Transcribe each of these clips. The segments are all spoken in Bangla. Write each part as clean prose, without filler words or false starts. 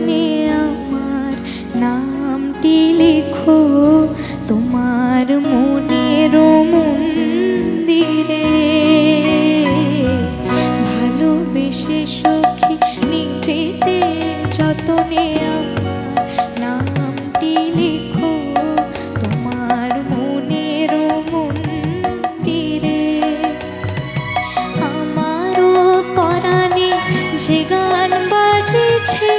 যতনে আমার নামটি লেখো তোমার মনের মন্দিরে। ভালোবেসে সখী নিভৃতে যতনে আমার নামটি লেখো তোমার মনের মন্দিরে। আমারও পরাণে যে গান বাজেছে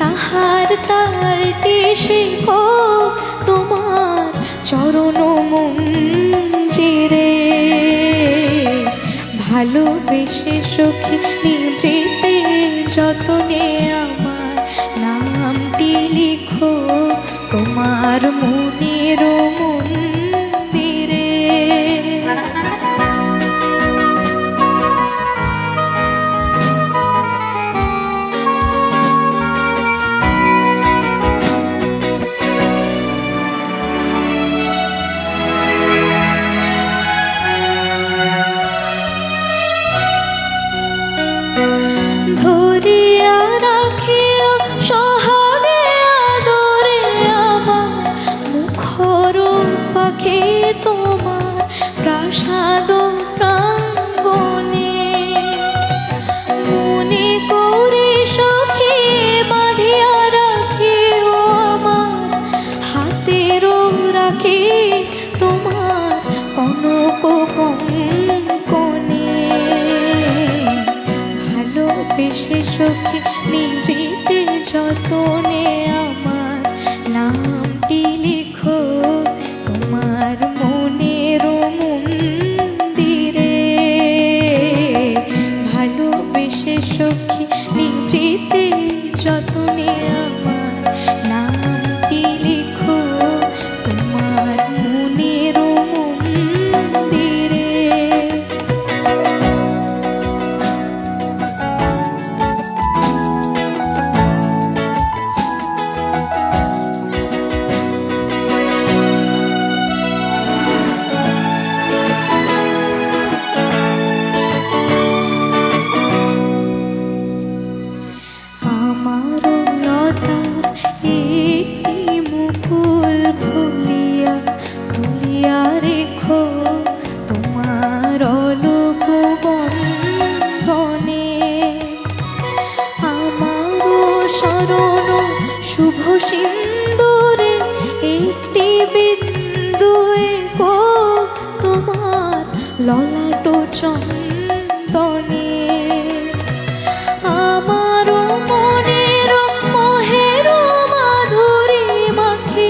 তাহার তালটি শেখো তোমার চরণ মঞ্জিরে। ভালোবেসে সখী নিভৃতে যতনে আমার নামটি লিখো তোমার মনের মন্দিরে। ধরিয়া রাখিও সোহাগে আদরে আমার মুখর পাখি তোমার প্রাসাদ প্রাঙ্গণে। মনে করে সখী বাঁধিয়া রাখিও আমার হাতেরও রাখি তোমার কনক কঙ্কণে। ভালোবেসে সখী নিভৃতে যতনে আমার নামটি লিখো তোমার মনের মন্দিরে। ভালোবেসে সখী নিভৃতে যতনে আমার নামটি লিখো তোমার মনের মন্দিরে। আমারও লতার একটি মুকুল ফুলিয়া তুলিয়া রেখো তোমার অলোক বন্ধনে। আমারও শরণ শুভ সিন্দুরে একটি বিন্দু এঁকো তোমার ললাট চন্দনে। আমারও মনের মোহের মাধুরী মাখি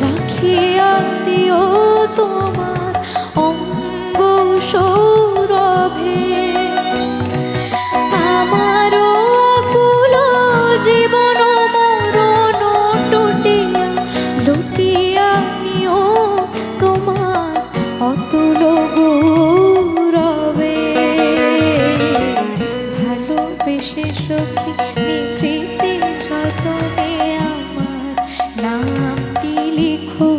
রাখিয়া দিও তোমার অঙ্গ সৌরভে। আমারও আকুল জীবন মরণ টুটিয়া লুটিয়া নিও তোমার অতুল গৌরবে। ভালোবেসে সখী নিভৃতে যতনে আমার নামটি লিখো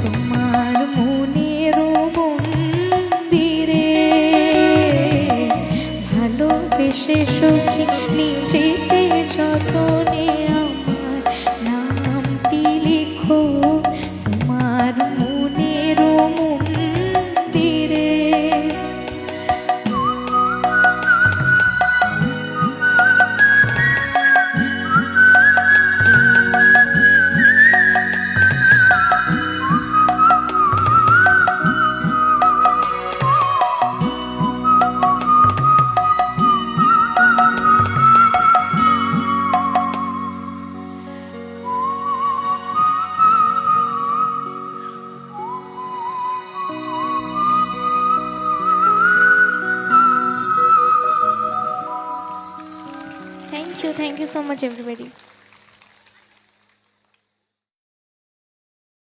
তোমার মনের মন্দিরে। ভালোবেসে সখী নিভৃতে যতনে আমার নামটি লিখো তোমার মনের মন্দিরে। Thank you so much everybody.